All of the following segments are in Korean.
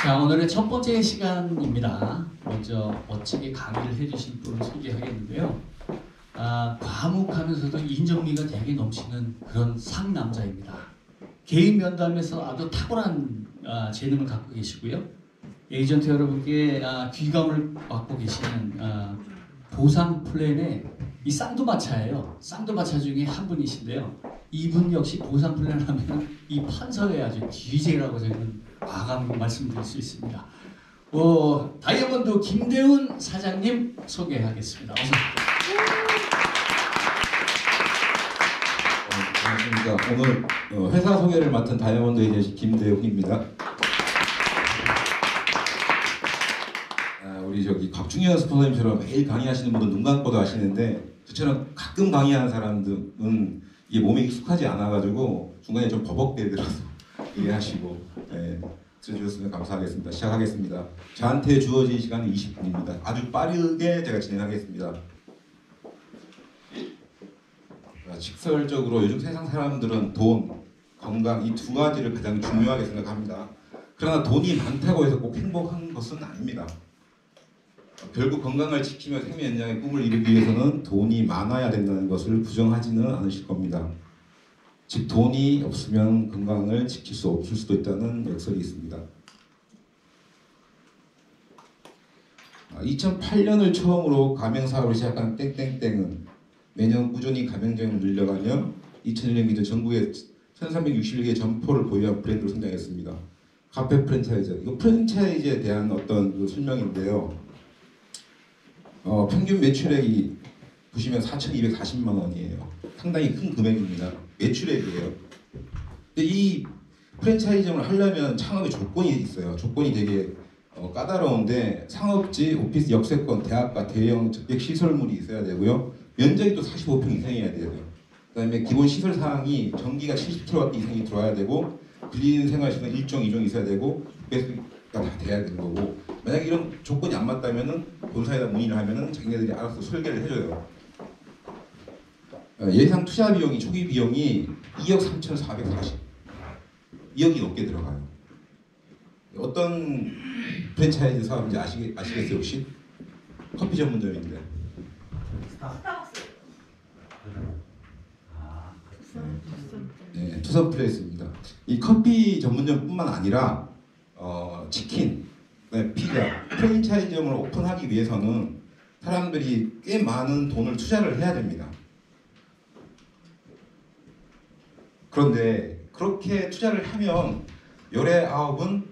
자, 오늘의 첫 번째 시간입니다. 먼저 멋지게 강의를 해주신 분을 소개하겠는데요. 과묵하면서도 인정미가 되게 넘치는 그런 상남자입니다. 개인 면담에서 아주 탁월한 재능을 갖고 계시고요. 에이전트 여러분께 귀감을 받고 계시는 보상 플랜의 이 쌍두마차예요. 쌍두마차 중에 한 분이신데요. 이분 역시 보상 플랜 하면 이 판서의 아주 DJ라고 저는 과감 말씀드릴 수 있습니다. 다이아몬드 김대훈 사장님 소개하겠습니다. 어서 반갑습니다. 오늘 회사 소개를 맡은 다이아몬드 에이전시 김대훈입니다. 우리 저기 곽중현 스포서님처럼 매일 강의하시는 분은 눈 감고도 하시는데 저처럼 가끔 강의하는 사람들은 이게 몸에 익숙하지 않아가지고 중간에 좀 버벅대더라도 이해하시고 들어주셨으면 감사하겠습니다. 시작하겠습니다. 저한테 주어진 시간은 20분입니다. 아주 빠르게 제가 진행하겠습니다. 직설적으로 요즘 세상 사람들은 돈, 건강 이 두 가지를 가장 중요하게 생각합니다. 그러나 돈이 많다고 해서 꼭 행복한 것은 아닙니다. 결국 건강을 지키며 생명 연장의 꿈을 이루기 위해서는 돈이 많아야 된다는 것을 부정하지는 않으실 겁니다. 즉 돈이 없으면 건강을 지킬 수 없을 수도 있다는 역설이 있습니다. 2008년을 처음으로 가맹사업을 시작한 땡땡땡은 매년 꾸준히 가맹점을 늘려가며 2001년부터 전국에 1361개의 점포를 보유한 브랜드로 성장했습니다. 카페 프랜차이즈, 이거 프랜차이즈에 대한 어떤 설명인데요. 평균 매출액이 보시면 4,240만 원이에요. 상당히 큰 금액입니다. 매출액이에요. 근데 이 프랜차이즈점을 하려면 창업의 조건이 있어요. 조건이 되게 까다로운데 상업지, 오피스, 역세권, 대학가, 대형 접객 시설물이 있어야 되고요. 면적이 또 45평 이상이어야 돼요. 그 다음에 기본 시설 사항이 전기가 70kW 이상이 들어와야 되고 빌리는 생활시설은 1종, 2종 있어야 되고 배수가 다 돼야 되는 거고 만약에 이런 조건이 안 맞다면은 본사에다 문의를 하면은 자기네들이 알아서 설계를 해줘요. 예상 투자 비용이 초기 비용이 2억 3,440 2억이 넘게 들어가요. 어떤 프랜차이즈 사업인지 아시겠어요 혹시? 커피 전문점인데. 스타벅스. 네, 투썸플레이스입니다. 이 커피 전문점뿐만 아니라 치킨, 피자, 프랜차이즈점을 오픈하기 위해서는 사람들이 꽤 많은 돈을 투자를 해야 됩니다. 그런데 그렇게 투자를 하면 열의 아홉은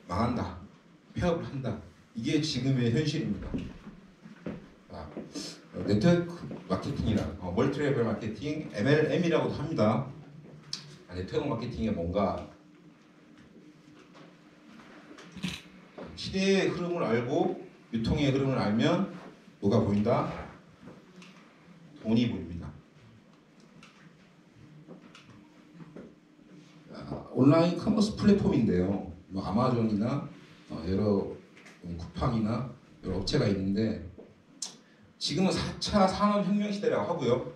망한다, 폐업을 한다. 이게 지금의 현실입니다. 네트워크 마케팅이나 멀티레벨 마케팅, MLM이라고도 합니다. 네트워크 마케팅이 뭔가 시대의 흐름을 알고 유통의 흐름을 알면 뭐가 보인다? 돈이 보입니다. 온라인 커머스 플랫폼인데요. 아마존이나 여러 쿠팡이나 여러 업체가 있는데 지금은 4차 산업혁명 시대라고 하고요.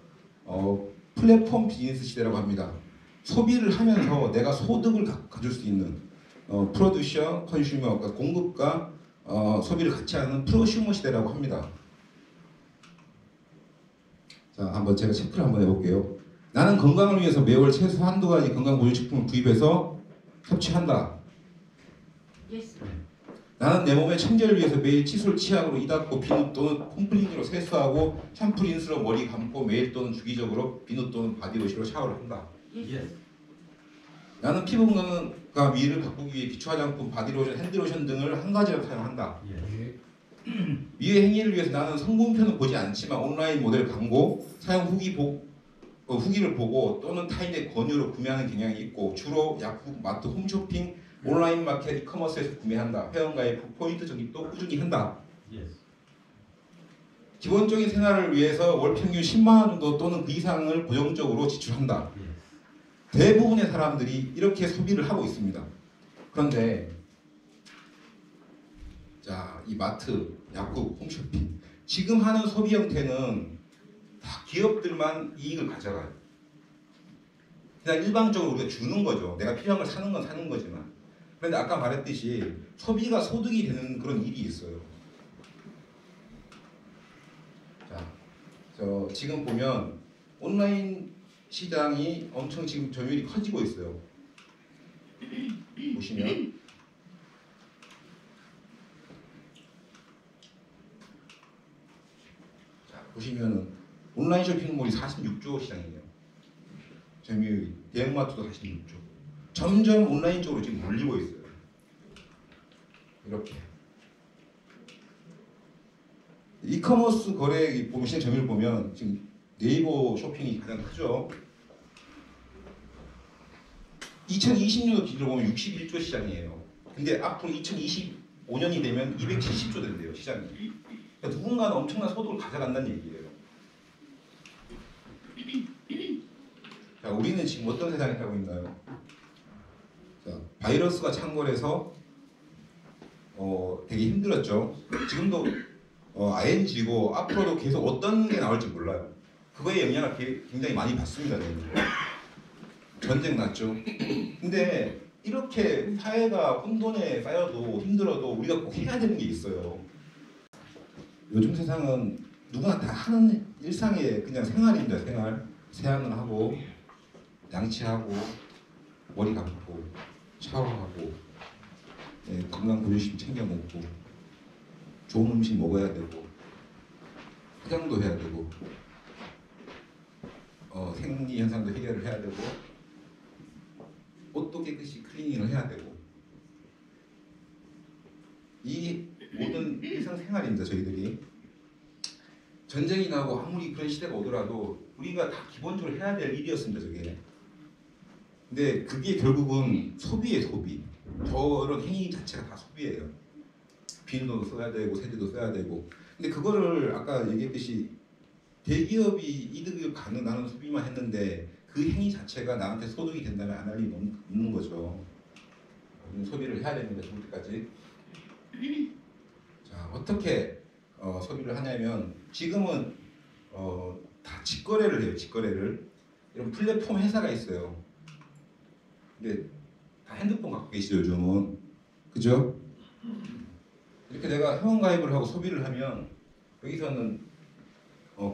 플랫폼 비즈니스 시대라고 합니다. 소비를 하면서 내가 소득을 가질 수 있는 프로듀셔, 컨슈머, 그러니까 공급과 소비를 같이 하는 프로슈머 시대라고 합니다. 자, 한번 제가 체크를 한번 해볼게요. 나는 건강을 위해서 매월 최소 한두 가지 건강보조식품을 구입해서 섭취한다. 예스. 나는 내 몸의 청결을 위해서 매일 칫솔, 치약으로 이 닦고 비누 또는 폼클린으로 세수하고 샴푸, 린스로 머리 감고 매일 또는 주기적으로 비누 또는 바디워시로 샤워를 한다. 예스. 나는 피부 건강과 미를 가꾸기 위해 기초 화장품, 바디로션, 핸드로션 등을 한 가지로 사용한다. 위의 행위를 위해서 나는 성분표는 보지 않지만 온라인 모델 광고, 사용 후기를 보고 또는 타인의 권유로 구매하는 경향이 있고 주로 약국, 마트, 홈쇼핑, 온라인 마켓, 이커머스에서 구매한다. 회원가입, 포인트 적립도 꾸준히 한다. 기본적인 생활을 위해서 월 평균 10만 원 정도 또는 그 이상을 고정적으로 지출한다. 대부분의 사람들이 이렇게 소비를 하고 있습니다. 그런데 자, 이 마트, 약국, 홈쇼핑 지금 하는 소비 형태는 다 기업들만 이익을 가져가요. 그냥 일방적으로 우리가 주는 거죠. 내가 필요한 걸 사는 건 사는 거지만 그런데 아까 말했듯이 소비가 소득이 되는 그런 일이 있어요. 자, 지금 보면 온라인 시장이 엄청 지금 점유율이 커지고 있어요. 보시면 보시면은 온라인 쇼핑몰이 46조 시장이에요. 점유율이 대형마트도 46조. 점점 온라인 쪽으로 지금 몰리고 있어요. 이렇게 이커머스 거래 보시는 점유율 보면 지금 네이버 쇼핑이 가장 크죠. 2020년도 기준으로 보면 61조 시장이에요. 근데 앞으로 2025년이 되면 270조 된대요 시장이. 그러니까 누군가는 엄청난 소득을 가져간다는 얘기예요. 자, 우리는 지금 어떤 세상에 살고 있나요? 자, 바이러스가 창궐해서 되게 힘들었죠. 지금도 ING고 앞으로도 계속 어떤 게 나올지 몰라요. 그거에 영향을 굉장히 많이 받습니다. 전쟁 났죠. 근데 이렇게 사회가 혼돈에 쌓여도 힘들어도 우리가 꼭 해야 되는 게 있어요. 요즘 세상은 누구나 다 하는 일상의 그냥 생활입니다. 생활. 세안을 하고 양치하고 머리 감고 샤워하고 건강 보조식 챙겨 먹고 좋은 음식 먹어야 되고 화장도 해야 되고 생리 현상도 해결을 해야 되고 옷도 깨끗이 클리닝을 해야 되고 이 모든 일상생활입니다. 저희들이 전쟁이 나고 아무리 그런 시대가 오더라도 우리가 다 기본적으로 해야 될 일이었습니다. 저게. 근데 그게 결국은 소비예요. 소비. 저런 행위 자체가 다 소비예요. 비누도 써야 되고 세제도 써야 되고. 근데 그거를 아까 얘기했듯이 대기업이 이득을 가능하는 소비만 했는데 그 행위 자체가 나한테 소득이 된다면 안 할 일이 없는 거죠. 소비를 해야 됩니다. 죽을 때까지. 자, 어떻게 소비를 하냐면 지금은 다 직거래를 해요. 직거래를. 이런 플랫폼 회사가 있어요. 근데 다 핸드폰 갖고 계시죠. 요즘은. 그죠? 이렇게 내가 회원가입을 하고 소비를 하면 여기서는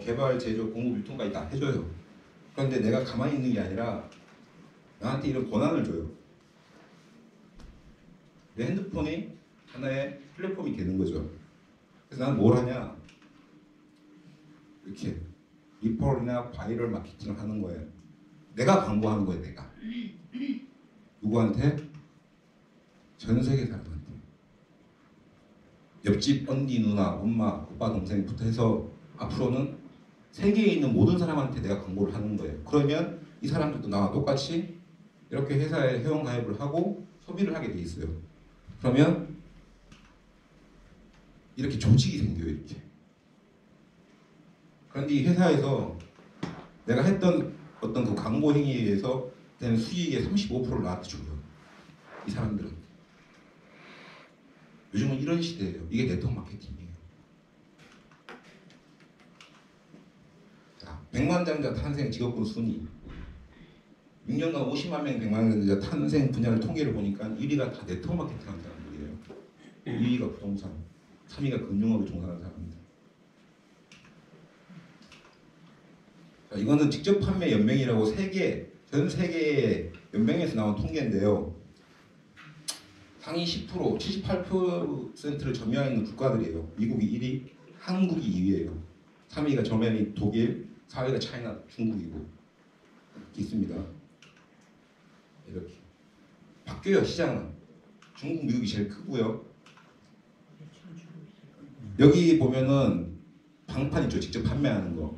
개발, 제조, 공급, 유통까지 다 해줘요. 그런데 내가 가만히 있는 게 아니라 나한테 이런 권한을 줘요. 내 핸드폰이 하나의 플랫폼이 되는 거죠. 그래서 나는 뭘 하냐? 이렇게 리퍼럴이나 바이럴 마케팅을 하는 거예요. 내가 광고하는 거예요. 내가. 누구한테? 전 세계 사람한테. 옆집 언니, 누나, 엄마, 오빠, 동생부터 해서 앞으로는 세계에 있는 모든 사람한테 내가 광고를 하는 거예요. 그러면 이 사람들도 나와 똑같이 이렇게 회사에 회원 가입을 하고 소비를 하게 돼 있어요. 그러면 이렇게 조직이 생겨요. 이렇게. 그런데 이 회사에서 내가 했던 어떤 그 광고 행위에 의해서 되는 수익의 35%를 나한테 줘요. 이 사람들은. 요즘은 이런 시대예요. 이게 네트워크 마케팅이에요. 자, 백만장자 탄생 직업군 순위. 6년간 50만 명 백만장자 탄생 분야를 통계를 보니까 1위가 다 네트워크 마케팅 하는 사람들이에요. 2위가 부동산, 3위가 금융업에 종사하는 사람입니다. 자, 이거는 직접 판매 연맹이라고 전 세계의 연맹에서 나온 통계인데요. 상위 10%, 78%를 점유하고 있는 국가들이에요. 미국이 1위, 한국이 2위예요. 3위가 저면이 독일, 4위가 차이나, 중국이고 이렇게 있습니다. 이렇게 바뀌어요. 시장은 중국, 미국이 제일 크고요. 여기 보면은 방판 있죠. 직접 판매하는 거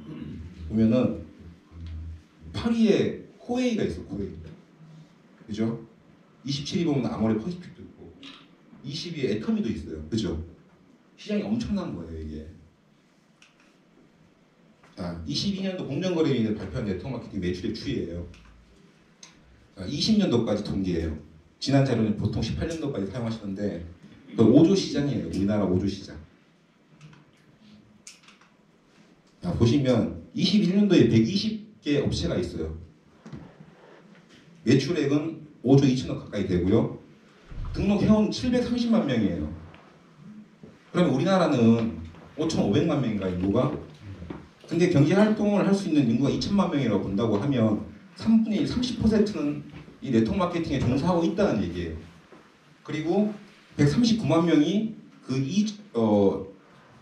보면은 8위에 코웨이가 있어. 코웨이. 그죠? 27위 보면 아모레 퍼시픽도 있고 20위에 애터미도 있어요. 그죠? 시장이 엄청난 거예요. 이게. 자, 22년도 공정거래위원회 발표한 네트워크 마케팅 매출의 추이예요. 자, 20년도까지 통계예요. 지난 자료는 보통 18년도까지 사용하시는데 5조 시장이에요. 우리나라 5조 시장. 자, 보시면 21년도에 120개 업체가 있어요. 매출액은 5조 2천억 가까이 되고요. 등록 회원 730만 명이에요. 그러면 우리나라는 5,500만 명인가 인구가? 근데 경제 활동을 할 수 있는 인구가 2천만 명이라고 본다고 하면 3분의 1, 30%는 이 네트워크 마케팅에 종사하고 있다는 얘기예요. 그리고 139만 명이 그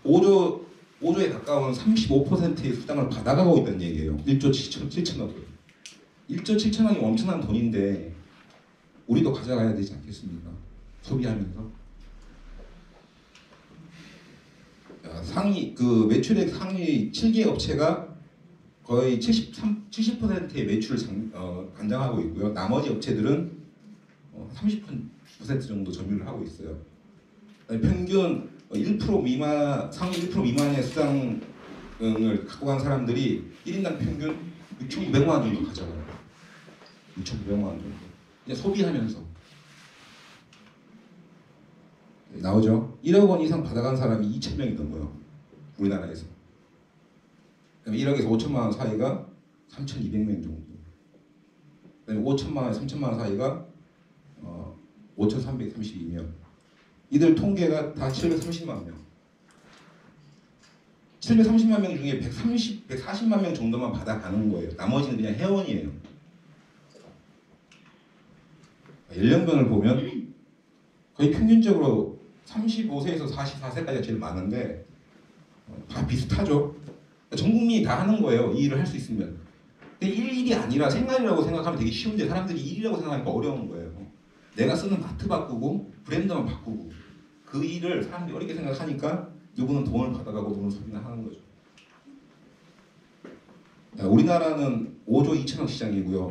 5조에 가까운 35%의 수당을 받아가고 있다는 얘기예요. 1조 7천억. 1조 7천억이 엄청난 돈인데 우리도 가져가야 되지 않겠습니까? 소비하면서. 그 매출액 상위 7개 업체가 거의 70%의 매출을 관장하고 있고요. 나머지 업체들은 30% 정도 점유를 하고 있어요. 평균 1% 미만, 상위 1% 미만의 수당을 갖고 간 사람들이 1인당 평균 6,900만 원 정도 가져가요. 6,900만 원 정도. 그냥 소비하면서. 나오죠? 1억 원 이상 받아간 사람이 2,000명이 넘어요. 우리나라에서. 1억에서 5천만 원 사이가 3,200명 정도. 그다음에 5천만 원, 3천만 원 사이가 5,332명. 이들 통계가 다 730만 명. 730만 명 중에 140만 명 정도만 받아가는 거예요. 나머지는 그냥 회원이에요. 연령별을 보면 거의 평균적으로 35세에서 44세까지가 제일 많은데 다 비슷하죠. 전 국민이 다 하는 거예요. 이 일을 할 수 있으면. 근데 일이 아니라 생활이라고 생각하면 되게 쉬운데 사람들이 일이라고 생각하니까 어려운 거예요. 내가 쓰는 마트 바꾸고 브랜드만 바꾸고 그 일을 사람들이 어렵게 생각하니까 누구는 돈을 받아가고 누구는 소비나 하는 거죠. 우리나라는 5조 2천억 시장이고요.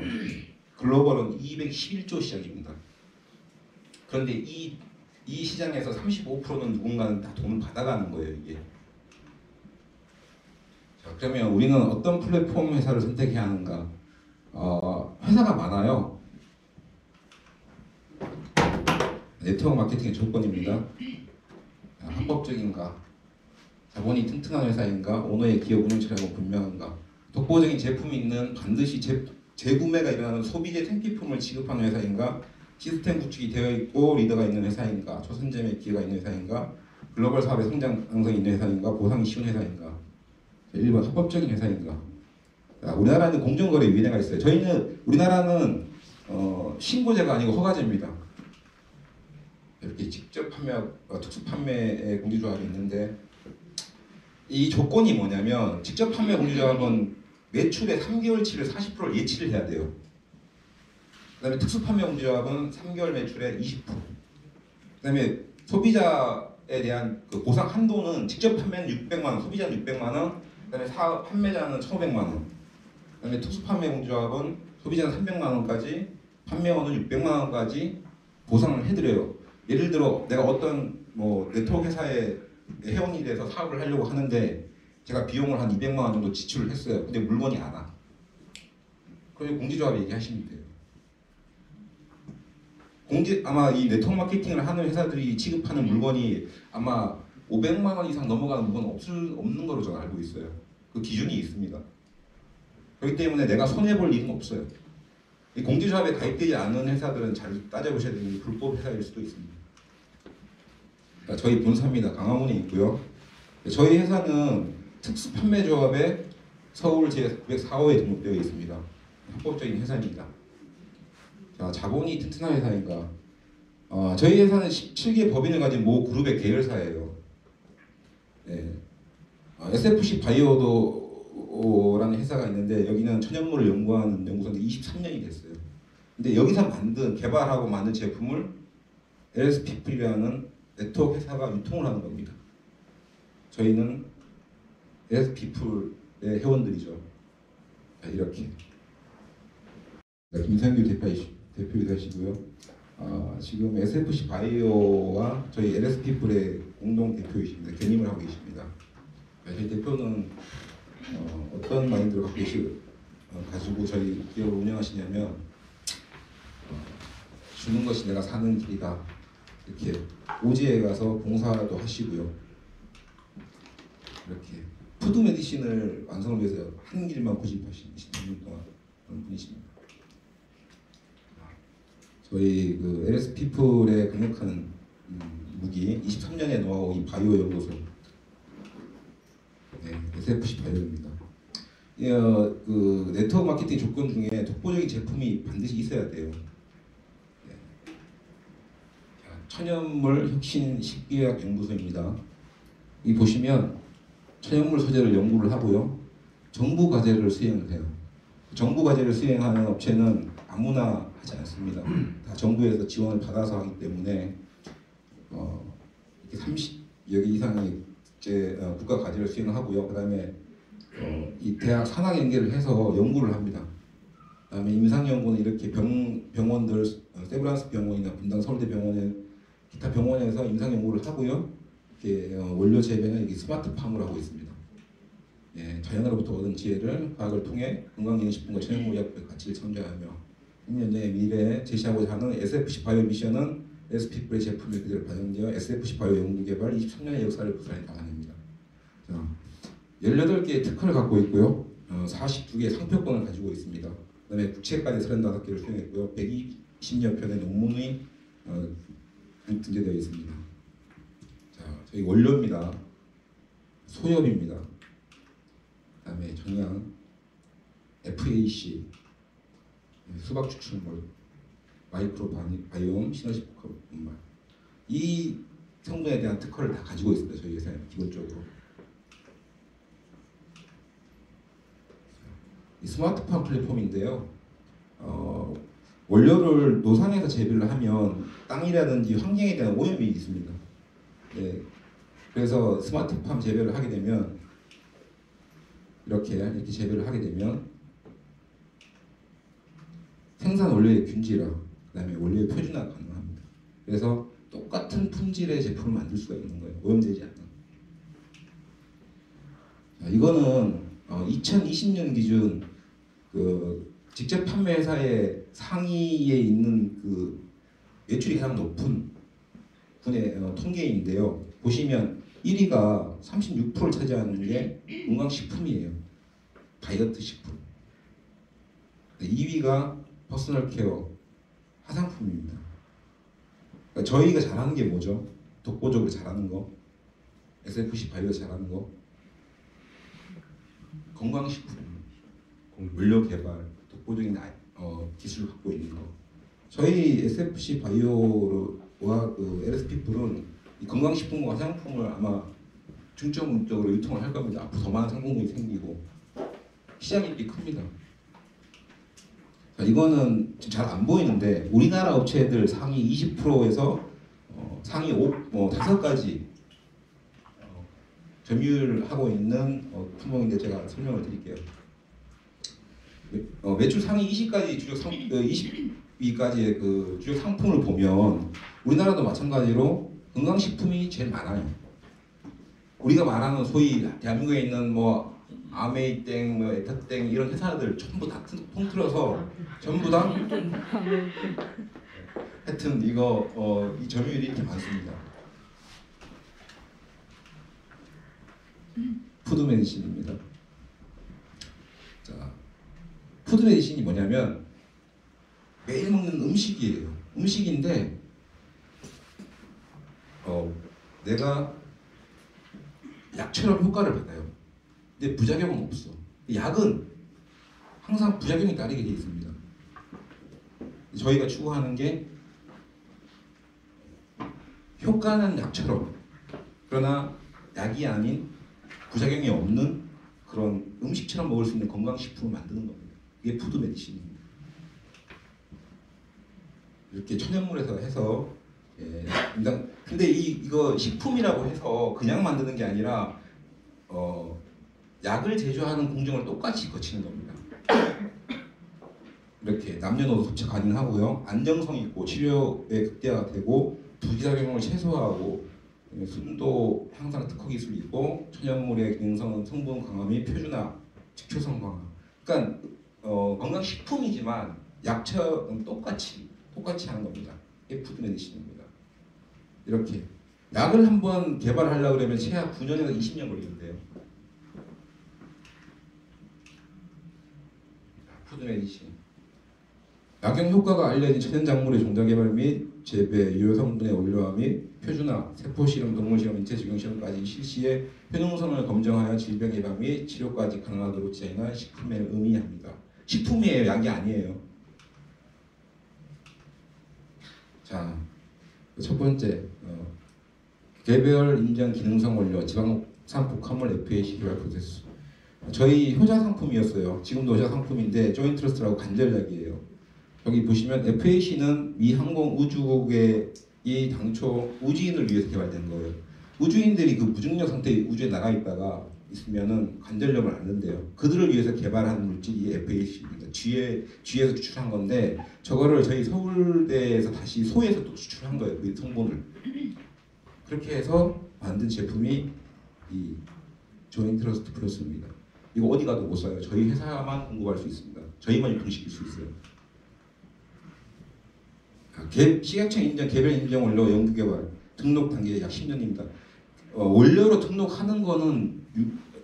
글로벌은 211조 시장입니다. 그런데 이 시장에서 35%는 누군가는 다 돈을 받아가는 거예요, 이게. 자, 그러면 우리는 어떤 플랫폼 회사를 선택해야 하는가? 회사가 많아요. 네트워크 마케팅의 조건입니다. 합법적인가? 자본이 튼튼한 회사인가? 오너의 기업 운영 철학은 분명한가? 독보적인 제품이 있는 반드시 재구매가 일어나는 소비재 생필품을 지급하는 회사인가? 시스템 구축이 되어 있고 리더가 있는 회사인가? 초선점의 기회가 있는 회사인가? 글로벌 사업의 성장 가능성이 있는 회사인가? 보상이 쉬운 회사인가? 1번 합법적인 회사인가? 우리나라는 공정거래위원회가 있어요. 우리나라는 신고제가 아니고 허가제입니다. 이렇게 직접 판매하고 특수 판매의 공제조합이 있는데 이 조건이 뭐냐면 직접 판매 공제조합은 매출의 3개월치를 40%를 예치를 해야 돼요. 그다음에 특수 판매 공제조합은 3개월 매출의 20%. 그다음에 소비자에 대한 그 보상 한도는 직접 판매는 600만 원, 소비자는 600만 원, 그다음에 판매자는 1,500만 원. 그다음에 특수 판매 공제조합은 소비자는 300만 원까지, 판매원은 600만 원까지 보상을 해드려요. 예를 들어 내가 어떤 네트워크 회사에 회원이 돼서 사업을 하려고 하는데 제가 비용을 한 200만 원 정도 지출을 했어요. 근데 물건이 안 와. 그럼 공제조합에 얘기하시면 돼요. 아마 이 네트워크 마케팅을 하는 회사들이 취급하는 물건이 아마 500만 원 이상 넘어가는 물건은 없는 걸로 저는 알고 있어요. 그 기준이 있습니다. 그렇기 때문에 내가 손해볼 일은 없어요. 이 공제조합에 가입되지 않은 회사들은 잘 따져보셔야 되는 게 불법 회사일 수도 있습니다. 그러니까 저희 본사입니다. 강화문에 있고요. 저희 회사는 특수판매조합에 서울 제904호에 등록되어 있습니다. 합법적인 회사입니다. 자, 자본이 튼튼한 회사인가? 저희 회사는 17개 법인을 가진 모 그룹의 계열사예요. 네. SFC 바이오도라는 회사가 있는데 여기는 천연물을 연구하는 연구소인데 23년이 됐어요. 근데 여기서 개발하고 만든 제품을 LSPeople이라는 네트워크 회사가 유통을 하는 겁니다. 저희는 LSPeople의 회원들이죠. 자, 이렇게. 김상규 대표이사시고요. 지금 SFC 바이오와 저희 LSPeople의 공동 대표이십니다. 견임을 하고 계십니다. 저희 대표는 어떤 마인드를 가지고 저희 기업을 운영하시냐면 주는 것이 내가 사는 길이다. 이렇게 오지에 가서 봉사도 하시고요. 이렇게 푸드 메디신을 완성을 위해서 한 길만 고집하신 20년 동안 그런 분이십니다. 저희 그 LS 피플의 강력한 무기 23년의 노하우 이 바이오 연구소 SFC 바이오입니다. 그 네트워크 마케팅 조건 중에 독보적인 제품이 반드시 있어야 돼요. 천연물 혁신 식기의학 연구소입니다. 이 보시면 천연물 소재를 연구를 하고요. 정부 과제를 수행을 해요. 정부 과제를 수행하는 업체는 아무나 하지 않습니다. 다 정부에서 지원을 받아서 하기 때문에 이렇게 30여 개 이상의 국가 과제를 수행하고요. 그다음에 이 대학 산학 연계를 해서 연구를 합니다. 그다음에 임상 연구는 이렇게 병원들 세브란스 병원이나 분당 서울대 병원에 기타 병원에서 임상 연구를 하고요. 이렇게 원료 재배는 이렇게 스마트팜을 하고 있습니다. 예, 자연으로부터 얻은 지혜를 과학을 통해 건강기능식품과 천연무역의 가치를 창조하며 1년의 미래에 제시하고자 하는 SFC 바이오 미션은 SPP의 제품이 그대로 반영되어 SFC 바이오 연구개발 23년의 역사를 구사해 나갑니다. 18개의 특허를 갖고 있고요. 42개의 상표권을 가지고 있습니다. 그 다음에 국책까지 35개를 수행했고요. 120여 편의 논문이 등재되어 있습니다. 자, 저희 원료입니다. 소엽입니다. 그 다음에 정량, FAC, 수박 추출물, 마이크로바이옴, 시너지 분말. 이 성분에 대한 특허를 다 가지고 있습니다. 저희 회사는 기본적으로. 이 스마트팜 플랫폼인데요. 원료를 노상에서 재배를 하면 땅이라든지 환경에 대한 오염이 있습니다. 네. 그래서 스마트팜 재배를 하게 되면 이렇게 재배를 하게 되면 생산 원료의 균질화, 그다음에 원료의 표준화 가능합니다. 그래서 똑같은 품질의 제품을 만들 수가 있는 거예요. 오염되지 않는. 자, 이거는 2020년 기준 그 직접 판매 회사의 상위에 있는 그 매출이 가장 높은 분의 통계인데요. 보시면 1위가 36%를 차지하는 게 건강식품이에요. 다이어트 식품. 2위가 퍼스널 케어, 화장품입니다. 그러니까 저희가 잘하는 게 뭐죠? 독보적으로 잘하는 거, SFC 바이오 잘하는 거, 건강식품, 원료 개발, 독보적인 기술을 갖고 있는 거. 저희 SFC 바이오와 그 LS피플은 이 건강식품과 화장품을 아마 중점적으로 유통을 할 겁니다. 앞으로 더 많은 상품군이 생기고 시장이 이렇게 큽니다. 자, 이거는 잘 안 보이는데 우리나라 업체들 상위 20%에서 상위 5가지 점유율하고 있는 품목인데 제가 설명을 드릴게요. 매출 상위 20까지 주력 20위까지의 그 주력 상품을 보면 우리나라도 마찬가지로 건강식품이 제일 많아요. 우리가 말하는 소위 대한민국에 있는 뭐 아메이땡, 뭐 에타땡 이런 회사들 전부 다 통틀어서 전부 다 하여튼 이거 이 점유율이 이렇게 많습니다. 푸드 메디신입니다. 자, 푸드 메디신이 뭐냐면 매일 먹는 음식이에요. 음식인데 내가 약처럼 효과를 받아요. 근데 부작용은 없어. 약은 항상 부작용이 따르게 되어 있습니다. 저희가 추구하는 게 효과는 약처럼 그러나 약이 아닌 부작용이 없는 그런 음식처럼 먹을 수 있는 건강식품을 만드는 겁니다. 이게 푸드 메디신입니다. 이렇게 천연물에서 해서 근데 이거 식품이라고 해서 그냥 만드는 게 아니라 약을 제조하는 공정을 똑같이 거치는 겁니다. 이렇게 남녀노소 섭취 가능하고요. 안정성 있고 치료에 극대화가 되고 부작용을 최소화하고 순도 향상 특허 기술이 있고 천연물의 기능성 성분 강화 및 표준화, 직효성 강화. 그러니까 건강식품이지만 약처럼 똑같이 하는 겁니다. 이게 푸드 메디신입니다. 이렇게 약을 한번 개발하려고 그러면 최하 9년에서 20년 걸리는데요. 푸드 메디신. 약용 효과가 알려진 천연작물의 종자 개발 및 재배, 유효 성분의 원료화 및 표준화, 세포 실험, 동물 실험, 인체 적용 실험까지 실시해 효능성을 검증하여 질병 예방 및 치료까지 가능하도록 디자인한 식품을 의미합니다. 식품이에요, 약이 아니에요. 자, 첫 번째 개별 인정 기능성 원료 지방산 복합물 FAC 개발 프로세스. 저희 효자 상품이었어요. 지금도 효자 상품인데 조인트러스트라고 관절약이에요. 여기 보시면 FAC는 미 항공 우주국의 이 당초 우주인을 위해서 개발된 거예요. 우주인들이 그 무중력 상태에 우주에 나가 있다가 있으면은 관절염을 앓는데요. 그들을 위해서 개발한 물질이 FAC입니다. G에서 추출한 건데 저거를 저희 서울대에서 다시 소에서 또 추출한 거예요. 그 성분을. 그렇게 해서 만든 제품이 이 조인트러스트 플러스입니다. 이거 어디 가도 못 사요. 저희 회사만 공급할 수 있습니다. 저희만 유통시킬 수 있어요. 식약청 인정 개별 인정 원료 연구 개발 등록 단계 약 10년입니다. 원료로 등록하는 거는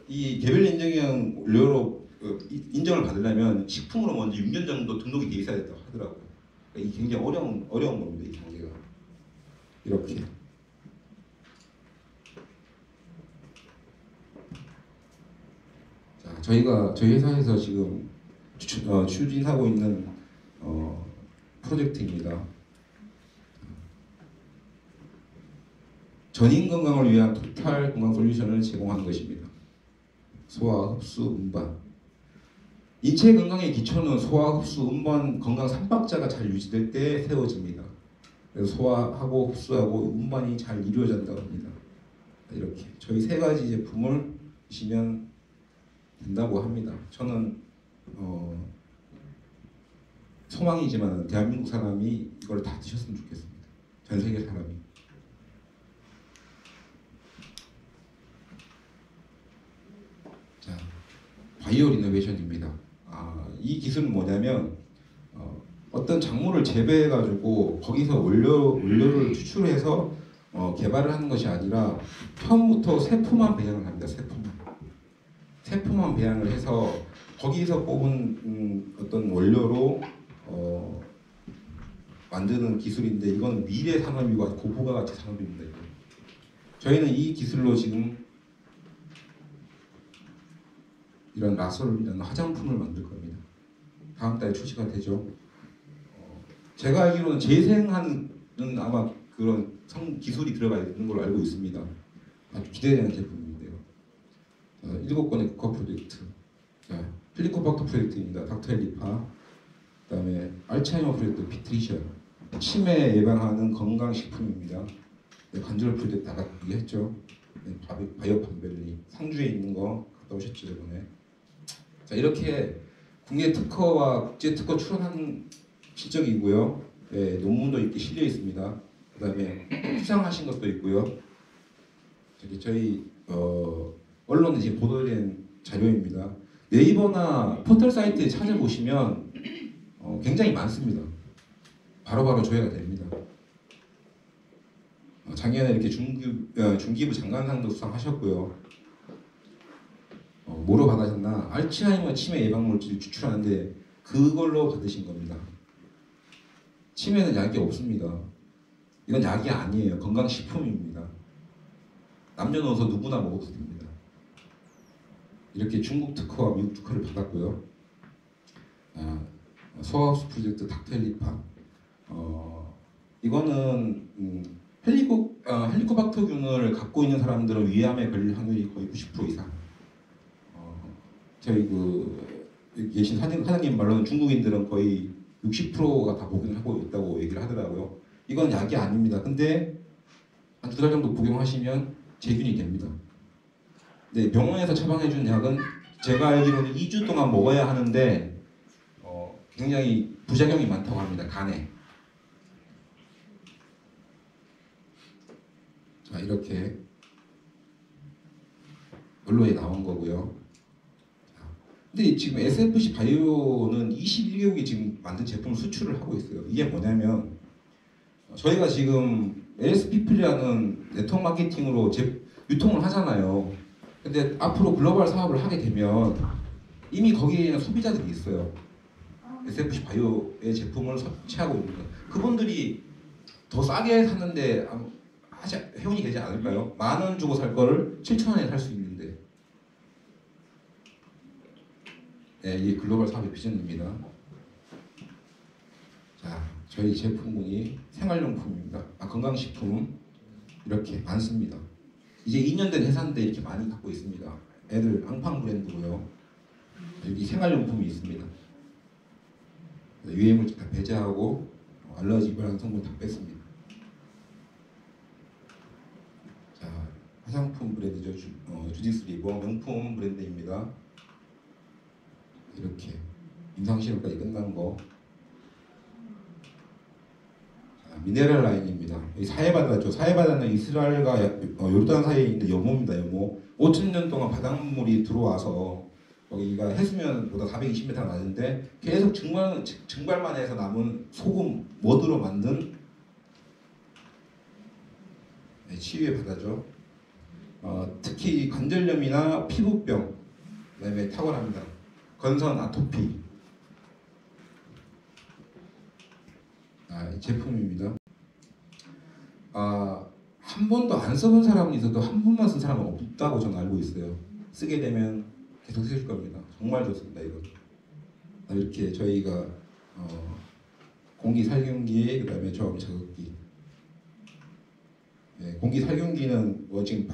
이 개별 인정형 원료로 인정을 받으려면 식품으로 먼저 6년 정도 등록이 돼 있어야 된다고 하더라고요. 그러니까 이게 굉장히 어려운 겁니다. 이 단계가 이렇게. 자, 저희 회사에서 지금 추진하고 있는 프로젝트입니다. 전인 건강을 위한 토탈 건강 솔루션을 제공하는 것입니다. 소화, 흡수, 운반. 인체 건강의 기초는 소화, 흡수, 운반 건강 3박자가 잘 유지될 때 세워집니다. 그래서 소화하고 흡수하고 운반이 잘 이루어진다고 합니다. 이렇게 저희 세 가지 제품을 드시면 된다고 합니다. 저는 소망이지만 대한민국 사람이 이걸 다 드셨으면 좋겠습니다. 전 세계 사람이. 자, 바이오 리노베이션입니다. 이 기술은 뭐냐면 어떤 작물을 재배해가지고 거기서 원료를 추출해서 개발을 하는 것이 아니라 처음부터 세포만 배양을 합니다. 세포만 배양을 해서 거기서 뽑은 어떤 원료로 만드는 기술인데 이건 미래 산업이고 고부가 가치 산업입니다. 저희는 이 기술로 지금 이런 라솔이라는 화장품을 만들 겁니다. 다음 달에 출시가 되죠. 제가 알기로는 재생하는 아마 그런 기술이 들어가 있는 걸로 알고 있습니다. 아주 기대되는 제품인데요. 7건의 국가 프로젝트. 헬리코박터 프로젝트입니다. 닥터헬리파. 그다음에 알츠하이머 프로젝트 피트리션. 치매 예방하는 건강식품입니다. 관절 프로젝트 아까 얘기했죠. 바이오 판벨리. 상주에 있는 거 갔다 오셨죠 이번에. 자, 이렇게 국내 특허와 국제 특허 출원한 실적이고요. 네, 논문도 이렇게 실려 있습니다. 그다음에 수상하신 것도 있고요. 저희 언론에 지금 보도된 자료입니다. 네이버나 포털 사이트에 찾아보시면 굉장히 많습니다. 바로바로 조회가 됩니다. 작년에 이렇게 중기부 장관상도 수상하셨고요. 뭐로 받으셨나? 알츠하이머 치매 예방 물질 추출하는데 그걸로 받으신 겁니다. 치매는 약이 없습니다. 이건 약이 아니에요. 건강식품입니다. 남녀노소 누구나 먹어도 됩니다. 이렇게 중국 특허와 미국 특허를 받았고요. 소아흡수 프로젝트 닥터헬리파. 이거는 헬리코박터균을 갖고 있는 사람들은 위암에 걸릴 확률이 거의 90% 이상. 저희 계신 사장님 말로는 중국인들은 거의 60%가 다 복용하고 있다고 얘기를 하더라고요. 이건 약이 아닙니다. 근데 한 2달 정도 복용하시면 제균이 됩니다. 네, 병원에서 처방해준 약은 제가 알기로는 2주 동안 먹어야 하는데 굉장히 부작용이 많다고 합니다. 간에. 자, 이렇게 언론에 나온 거고요. 근데 지금 SFC 바이오는 21개국이 지금 만든 제품을 수출을 하고 있어요. 이게 뭐냐면 저희가 지금 LSPP라는 네트워크 마케팅으로 유통을 하잖아요. 근데 앞으로 글로벌 사업을 하게 되면 이미 거기에는 소비자들이 있어요. SFC 바이오의 제품을 섭취하고 있습니다. 그분들이 더 싸게 샀는데 회원이 되지 않을까요? 10,000원 주고 살 거를 7,000원에 살 수 있는데. 네, 이게 글로벌 사업의 비전입니다. 자, 저희 제품군이 생활용품입니다. 건강식품 이렇게 많습니다. 이제 2년 된 회사인데 이렇게 많이 갖고 있습니다. 애들 앙팡 브랜드고요. 여기 생활용품이 있습니다. 유해물질 다 배제하고 알러지 유발하는 성분 다 뺐습니다. 자, 화장품 브랜드죠. 주디스 리버 명품 브랜드입니다. 이렇게 임상시험까지 끝난 거. 자, 미네랄 라인입니다. 이 사해바다죠. 사해바다는 이스라엘과 요르단 사이에 있는 여모입니다. 여모. 5,000년 동안 바닷물이 들어와서 여기가 해수면보다 420m 낮은데 계속 증발만 해서 남은 소금, 머드로 만든 치유의 바다죠. 특히 관절염이나 피부병, 그다음에 탁월합니다. 건선, 아토피. 이 제품입니다. 한 번도 안 써본 사람은 있어도 한 번만 쓴 사람은 없다고 저는 알고 있어요. 쓰게 되면 계속 쓰실 겁니다. 정말 좋습니다. 이거. 이렇게 저희가 공기 살균기, 그다음에 저음 자극기. 네, 공기 살균기는 지금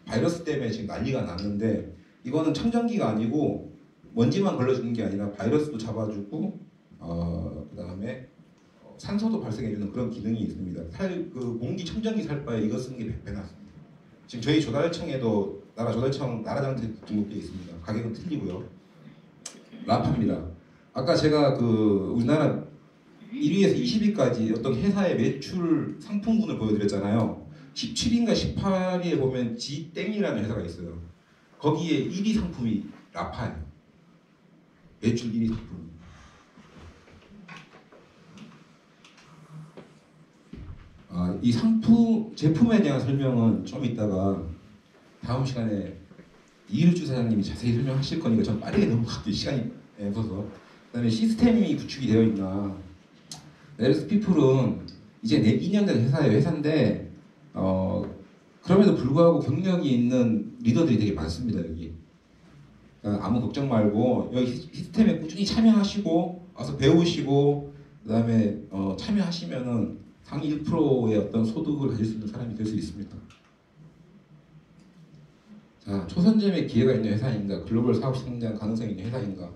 바이러스 때문에 지금 난리가 났는데 이거는 청정기가 아니고 먼지만 걸러주는 게 아니라 바이러스도 잡아주고 그다음에 산소도 발생해주는 그런 기능이 있습니다. 공기 청정기 살 바에 이거 쓰는 게 100배 낫습니다. 지금 저희 조달청에도 나라조달청 나라장터 등록되어 있습니다. 가격은 틀리고요. 라파입니다. 아까 제가 우리나라 1위에서 20위까지 어떤 회사의 매출 상품군을 보여드렸잖아요. 17위인가 18위에 보면 지땡이라는 회사가 있어요. 거기에 1위 상품이 라파예요. 매출 1위 상품. 이 제품에 대한 설명은 좀 이따가 다음 시간에 이일주 사장님이 자세히 설명하실 거니까 전 빠르게 넘어갈게요. 시간이 없어서. 그다음에 시스템이 구축이 되어 있나. LS 피플은 이제 2년 된 회사인데 그럼에도 불구하고 경력이 있는 리더들이 되게 많습니다. 여기. 그러니까 아무 걱정 말고 여기 시스템에 꾸준히 참여하시고 와서 배우시고 그다음에 참여하시면은 상위 1%의 어떤 소득을 가질 수 있는 사람이 될 수 있습니다. 자, 초선점의 기회가 있는 회사인가, 글로벌 사업 성장 가능성이 있는 회사인가.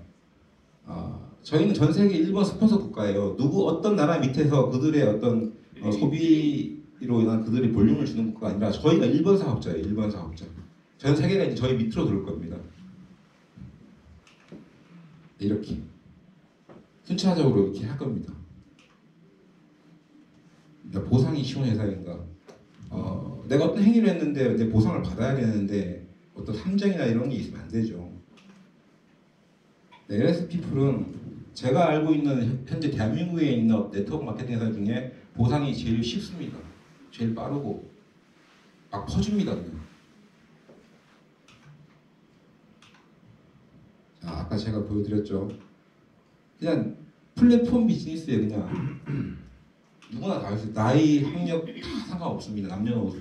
저희는 전 세계 1번 스폰서 국가예요. 어떤 나라 밑에서 그들의 어떤 소비로 인한 그들의 볼륨을 주는 국가가 아니라 저희가 1번 사업자예요. 1번 사업자. 전 세계가 이제 저희 밑으로 들어올 겁니다. 이렇게 순차적으로 이렇게 할 겁니다. 보상이 쉬운 회사인가? 내가 어떤 행위를 했는데 내 보상을 받아야 되는데 어떤 함정이나 이런 게 있으면 안 되죠. LS 피플은 제가 알고 있는 현재 대한민국에 있는 네트워크 마케팅 회사 중에 보상이 제일 쉽습니다. 제일 빠르고 막 퍼줍니다. 그냥. 자, 아까 제가 보여드렸죠. 그냥 플랫폼 비즈니스에 그냥 누구나 다 할 수 있어요. 나이, 학력 다 상관없습니다. 남녀노소.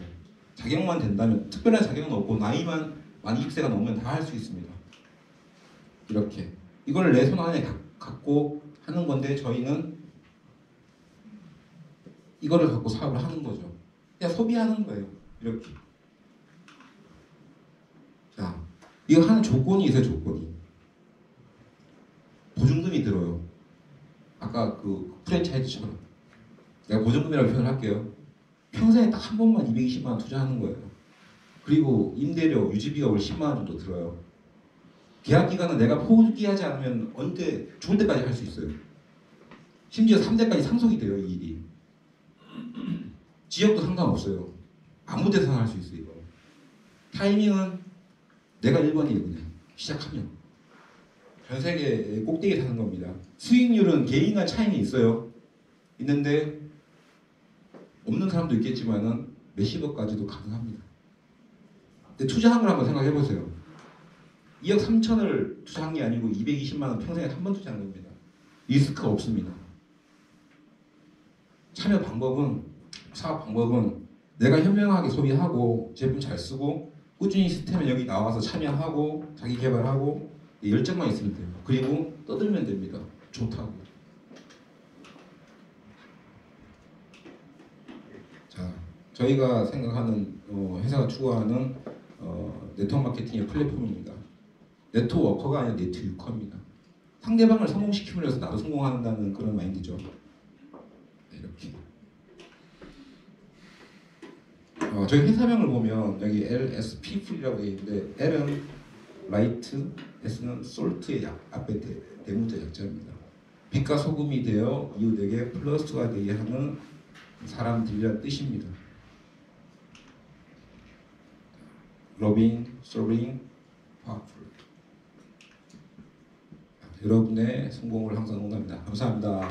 자격만 된다면, 특별한 자격은 없고 나이만 만 20세가 넘으면 다 할 수 있습니다. 이렇게. 이걸 내 손 안에 갖고 하는 건데 저희는 이거를 갖고 사업을 하는 거죠. 그냥 소비하는 거예요. 이렇게. 자, 이거 하는 조건이 있어요. 조건이. 보증금이 들어요. 아까 프랜차이즈처럼. 내가 보증금이라고 표현을 할게요. 평생에 딱 한 번만 220만 원 투자하는 거예요. 그리고 임대료, 유지비가 월 10만 원 정도 들어요. 계약 기간은 내가 포기하지 않으면 언제 좋을 때까지 할 수 있어요. 심지어 3대까지 상속이 돼요. 이 일이. 지역도 상관없어요. 아무 데서나 할 수 있어요. 이거. 타이밍은 내가 1번이에요. 그냥 시작하면. 전 세계 꼭대기에 사는 겁니다. 수익률은 개인 간 차이는 있어요. 있는데 없는 사람도 있겠지만은 몇십억까지도 가능합니다. 근데 투자한 걸 한번 생각해 보세요. 2억 3천을 투자한 게 아니고 220만 원 평생에 한 번 투자한 겁니다. 리스크가 없습니다. 참여 방법은 사업 방법은 내가 현명하게 소비하고 제품 잘 쓰고 꾸준히 시스템에 여기 나와서 참여하고 자기 개발하고 열정만 있으면 돼요. 그리고 떠들면 됩니다. 좋다고. 자, 저희가 생각하는 회사가 추구하는 네트워크 마케팅의 플랫폼입니다. 네트워커가 아니라 네트유커입니다. 상대방을 성공시키기 위해서 나도 성공한다는 그런 마인드죠. 네, 이렇게. 저희 회사명을 보면 여기 LSP 풀이라고 되어 있는데 L은 라이트, S는 솔트의 앞에 대문자 약자입니다. 빛과 소금이 되어 이웃에게 플러스가 되게 하는 사람들이란 뜻입니다. 러빙, 서빙, 파워풀. 여러분의 성공을 항상 응원합니다. 감사합니다.